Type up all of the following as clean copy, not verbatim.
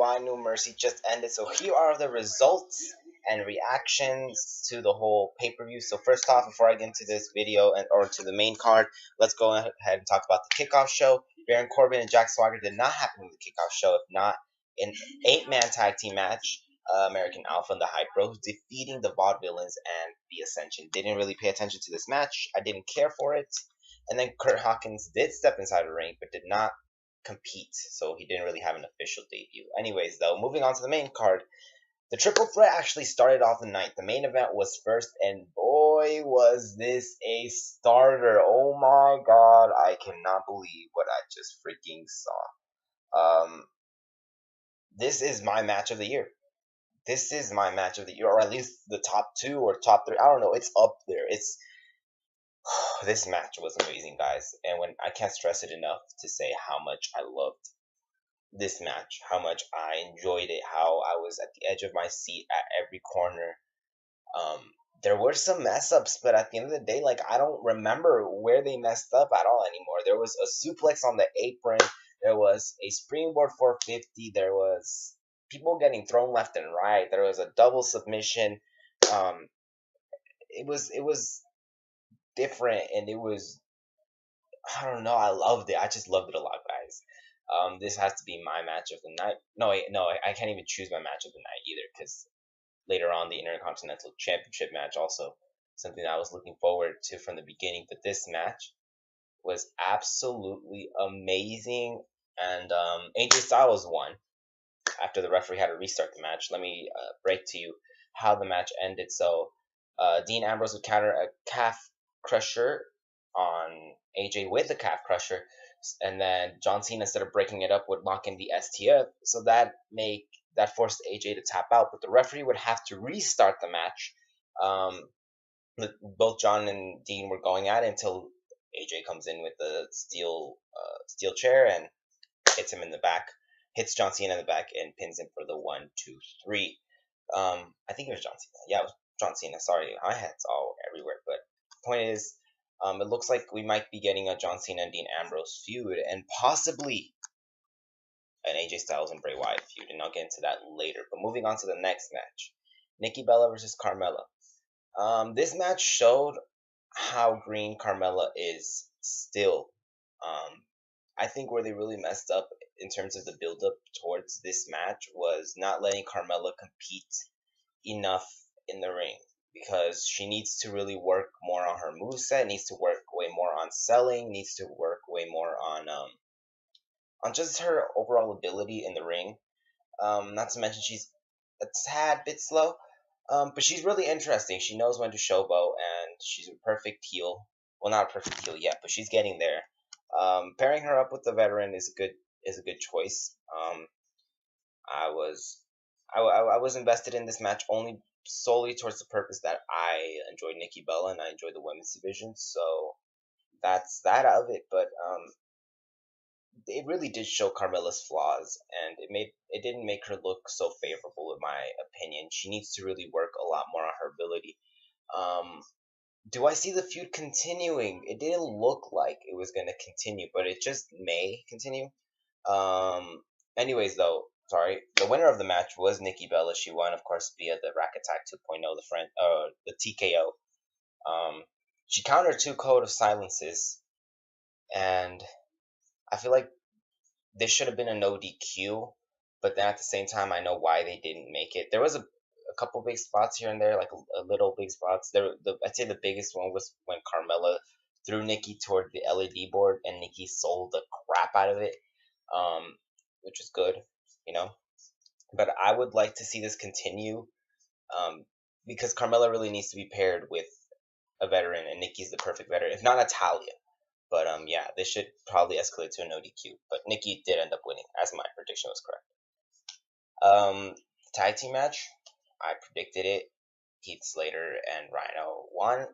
Raw New Mercy just ended, so here are the results and reactions to the whole pay-per-view. So first off, before I get into this video or to the main card, let's go ahead and talk about the kickoff show. Baron Corbin and Jack Swagger did not happen in the kickoff show, if not an 8-man tag team match. American Alpha and the Hype Bros defeating the Vaudevillains and the Ascension. Didn't really pay attention to this match. I didn't care for it. And then Kurt Hawkins did step inside the ring, but did not compete, so he didn't really have an official debut. Anyways, though, moving on to the main card, the triple threat actually started off the night. The main event was first, and boy, was this a starter. Oh my god, I cannot believe what I just freaking saw. This is my match of the year. This is my match of the year, or at least the top 2 or top 3. I don't know. It's up there. This match was amazing, guys, and when I can't stress it enough to say how much I loved this match, how much I enjoyed it, how I was at the edge of my seat at every corner. There were some mess ups, but at the end of the day, like, I don't remember where they messed up at all anymore. There was a suplex on the apron. There was a springboard 450. There was people getting thrown left and right. There was a double submission. It was different, and it was, I don't know, I loved it. I just loved it a lot, guys. This has to be my match of the night. No, wait, no, I can't even choose my match of the night either, because later on, the Intercontinental Championship match also something that I was looking forward to from the beginning. But this match was absolutely amazing, and AJ Styles won after the referee had to restart the match. Let me break to you how the match ended. So Dean Ambrose would counter a calf crusher on AJ with a calf crusher, and then John Cena, instead of breaking it up, would lock in the STF, so that forced AJ to tap out, but the referee would have to restart the match. Both John and Dean were going at it until AJ comes in with the steel chair and hits him in the back, hits John Cena in the back, and pins him for the 1, 2, 3. I think it was John Cena. Yeah, it was John Cena. Sorry, my head's all everywhere. But the point is, it looks like we might be getting a John Cena and Dean Ambrose feud, and possibly an AJ Styles and Bray Wyatt feud, and I'll get into that later. But moving on to the next match, Nikki Bella versus Carmella. This match showed how green Carmella is still. I think where they really messed up in terms of the build-up towards this match was not letting Carmella compete enough in the ring, because she needs to really work more on her moveset, needs to work way more on selling, needs to work way more on just her overall ability in the ring. Not to mention she's a tad bit slow, but she's really interesting. She knows when to showboat, and she's a perfect heel. Well, not a perfect heel yet, but she's getting there. Pairing her up with the veteran is a good choice. I was invested in this match only solely towards the purpose that I enjoyed Nikki Bella and I enjoyed the women's division. So that's that of it. But it really did show Carmella's flaws, and it didn't make her look so favorable, in my opinion. She needs to really work a lot more on her ability. Do I see the feud continuing? It didn't look like it was going to continue, but it just may continue. Anyways, though, sorry, the winner of the match was Nikki Bella. She won, of course, via the Rack Attack 2.0, the TKO. She countered 2 Code of Silences, and I feel like this should have been a no DQ, but then at the same time, I know why they didn't make it. There was a couple big spots here and there, like a little big spots. I'd say the biggest one was when Carmella threw Nikki toward the LED board, and Nikki sold the crap out of it, which was good, you know. But I would like to see this continue, because Carmella really needs to be paired with a veteran, and Nikki's the perfect veteran, if not Natalia. But yeah, this should probably escalate to a no DQ. But Nikki did end up winning, as my prediction was correct. Tag team match, I predicted it. Heath, Slater, and Rhino won.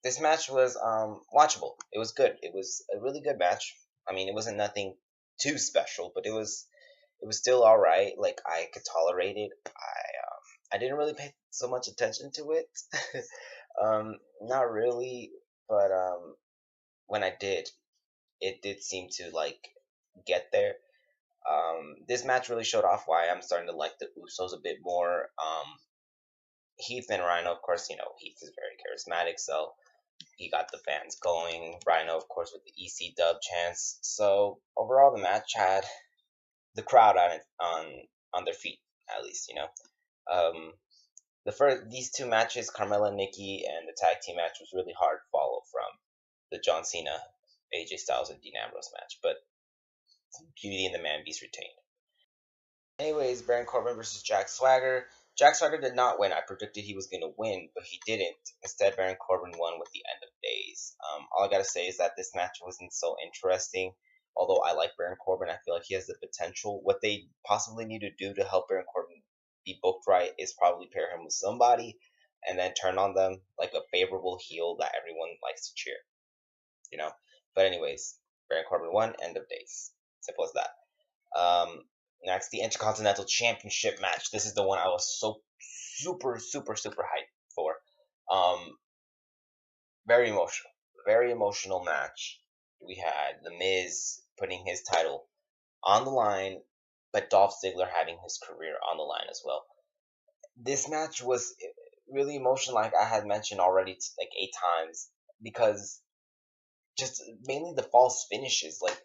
This match was watchable. It was good. It was a really good match. I mean, it wasn't nothing too special, but it was still all right. Like, I could tolerate it. I didn't really pay so much attention to it. Not really, but when I did, it did seem to, like, get there. This match really showed off why I'm starting to like the Usos a bit more. Heath and Rhino, of course, Heath is very charismatic, so he got the fans going. Rhino, of course, with the EC dub chance. So overall, the match had the crowd on their feet, at least. These two matches, Carmella and Nikki, and the tag team match was really hard to follow from the John Cena, AJ Styles, and Dean Ambrose match, but Beauty and the Man Beast retained. Anyways, Baron Corbin versus Jack Swagger. Jack Swagger did not win. I predicted he was going to win, but he didn't. Instead, Baron Corbin won with the end of days. All I got to say is that this match wasn't so interesting. Although I like Baron Corbin, I feel like he has the potential. What they possibly need to do to help Baron Corbin be booked right is probably pair him with somebody and then turn on them like a favorable heel that everyone likes to cheer. But anyways, Baron Corbin won, end of days. Simple as that. Next, the Intercontinental Championship match. This is the one I was so super hyped for. Very emotional match. We had The Miz putting his title on the line, but Dolph Ziggler having his career on the line as well. This match was really emotional, like I had mentioned already, like 8 times, because just mainly the false finishes. Like,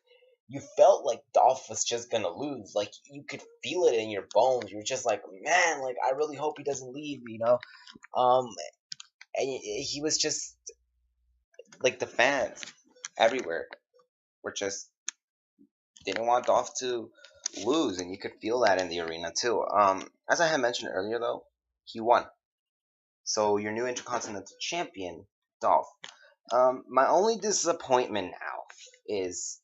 you felt like Dolph was just gonna lose. Like, you could feel it in your bones. You were just like, man, like, I really hope he doesn't leave, and he was just like, the fans everywhere were just didn't want Dolph to lose, and you could feel that in the arena too. As I had mentioned earlier, though, he won. So your new Intercontinental Champion, Dolph. My only disappointment now is,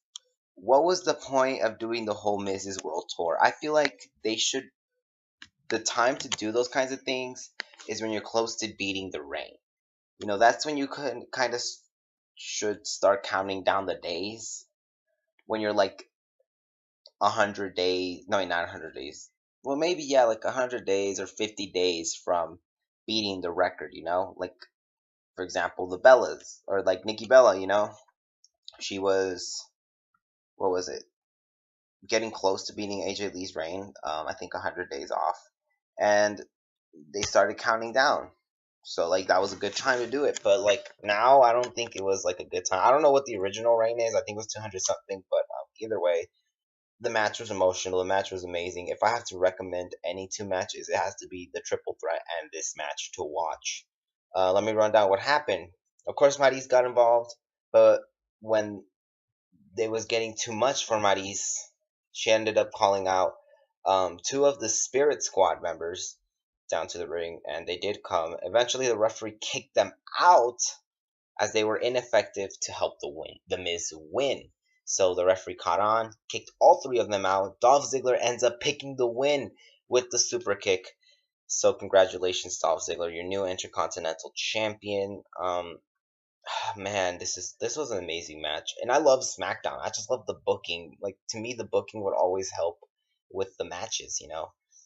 what was the point of doing the whole Mrs. World Tour? I feel like the time to do those kinds of things is when you're close to beating the reign. That's when you kind of should start counting down the days. When you're like 100 days, no, not 100 days. Well, maybe, yeah, like 100 days or 50 days from beating the record, Like, for example, the Bellas, or like Nikki Bella, she was, what was it? Getting close to beating AJ Lee's reign, I think 100 days off, and they started counting down. So, like, that was a good time to do it. But, like, now I don't think it was, like, a good time. I don't know what the original reign is. I think it was 200 something, but either way, the match was emotional. The match was amazing. If I have to recommend any 2 matches, it has to be the Triple Threat and this match to watch. Let me run down what happened. Of course, Maryse got involved, but when they was getting too much for Maryse, she ended up calling out 2 of the Spirit Squad members down to the ring, and they did come. Eventually, the referee kicked them out as they were ineffective to help the Miz win. So the referee caught on, kicked all 3 of them out. Dolph Ziggler ends up picking the win with the super kick. So congratulations, Dolph Ziggler, your new Intercontinental Champion. Man, this was an amazing match, and I love SmackDown. I just love the booking. Like, to me, the booking would always help with the matches,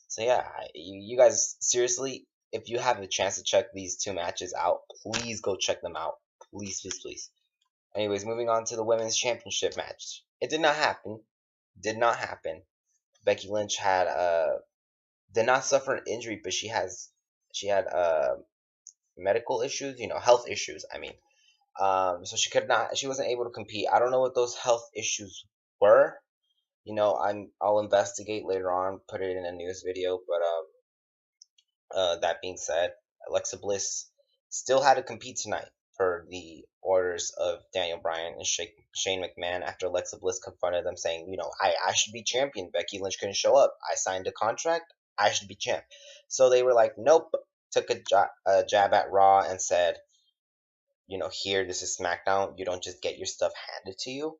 So yeah, you guys, seriously, if you have a chance to check these 2 matches out, please go check them out. Please, please, please. Anyways, moving on to the Women's Championship match. It did not happen. Did not happen. Becky Lynch did not suffer an injury, but she had medical issues, health issues, I mean. So she wasn't able to compete. I don't know what those health issues were. I'll investigate later on, put it in a news video. But that being said, Alexa Bliss still had to compete tonight per the orders of Daniel Bryan and Shane McMahon, after Alexa Bliss confronted them saying, I should be champion. Becky Lynch couldn't show up. I signed a contract. I should be champ. So they were like, nope. Took a jab at Raw and said, here, this is SmackDown. You don't just get your stuff handed to you.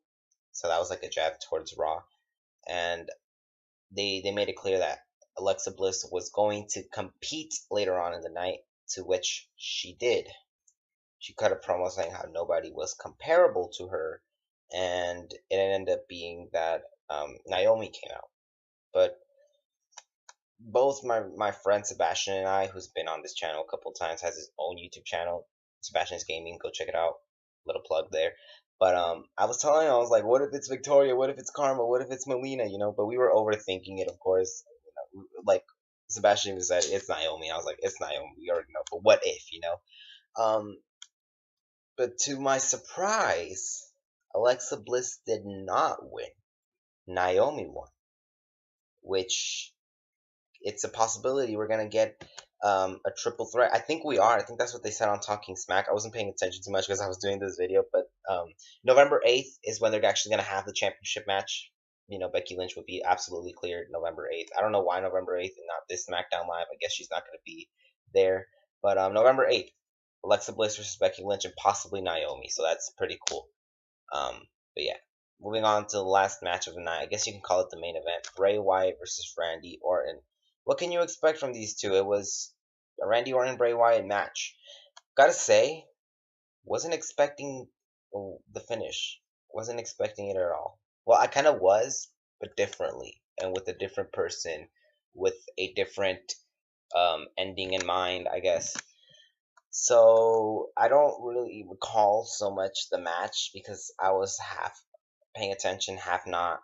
So that was like a jab towards Raw. And they made it clear that Alexa Bliss was going to compete later on in the night, to which she did. She cut a promo saying how nobody was comparable to her, and it ended up being that Naomi came out. But both my friend Sebastian and I, who's been on this channel a couple times, has his own YouTube channel, Sebastian's Gaming. Go check it out. Little plug there. But I was telling him, I was like, what if it's Victoria? What if it's Karma? What if it's Melina? But we were overthinking it, of course. Like Sebastian even said, it's Naomi. I was like, it's Naomi. We already know. But what if? But to my surprise, Alexa Bliss did not win. Naomi won, which it's a possibility we're gonna get a triple threat. I think we are. I think that's what they said on Talking Smack. I wasn't paying attention too much because I was doing this video, but November 8th is when they're actually gonna have the championship match. Becky Lynch would be absolutely cleared November 8th. I don't know why November 8th and not this SmackDown Live. I guess she's not gonna be there, but November 8th, Alexa Bliss versus Becky Lynch and possibly Naomi. So that's pretty cool. But yeah. Moving on to the last match of the night. I guess you can call it the main event. Bray Wyatt versus Randy Orton. What can you expect from these two? It was a Randy Orton Bray Wyatt match. Gotta say, wasn't expecting the finish. Wasn't expecting it at all. Well, I kind of was, but differently, and with a different person, with a different ending in mind, I guess. So I don't really recall so much the match because I was half paying attention, half not.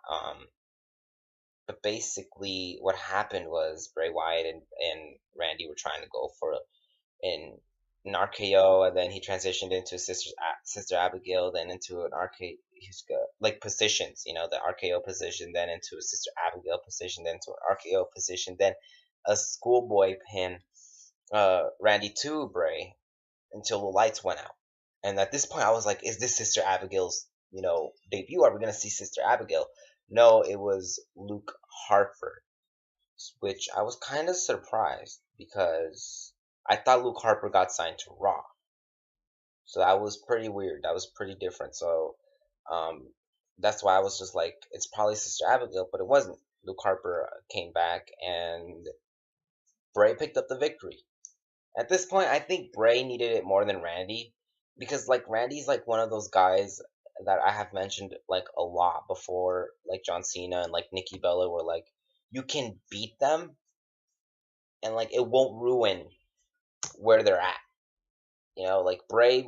But basically, what happened was Bray Wyatt and Randy were trying to go for an RKO, and then he transitioned into Sister Abigail, then into an like positions, the RKO position, then into a Sister Abigail position, then to an RKO position, then a schoolboy pin, Randy to Bray until the lights went out. And at this point, I was like, is this Sister Abigail's, debut? Are we going to see Sister Abigail? No, it was Luke Harper, which I was kind of surprised because I thought Luke Harper got signed to Raw. So that was pretty weird. That was pretty different. So that's why I was just like, it's probably Sister Abigail, but it wasn't. Luke Harper came back and Bray picked up the victory. At this point, I think Bray needed it more than Randy because Randy's one of those guys that I have mentioned a lot before, like John Cena and Nikki Bella, where you can beat them and it won't ruin where they're at. Bray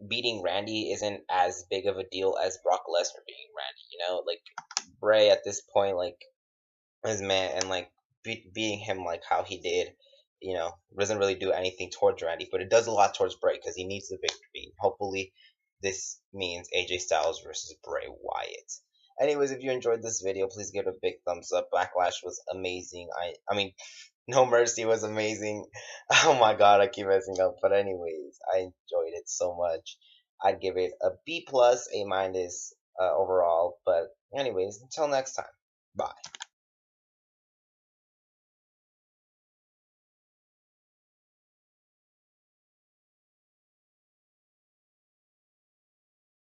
beating Randy isn't as big of a deal as Brock Lesnar beating Randy. Bray at this point is man, and beating him how he did. Doesn't really do anything towards Randy, but it does a lot towards Bray because he needs the victory. Hopefully, this means AJ Styles versus Bray Wyatt. Anyways, if you enjoyed this video, please give it a big thumbs up. Backlash was amazing. I mean, No Mercy was amazing. Oh my god, I keep messing up. But anyways, I enjoyed it so much. I'd give it a B+, A- overall. But anyways, until next time, bye.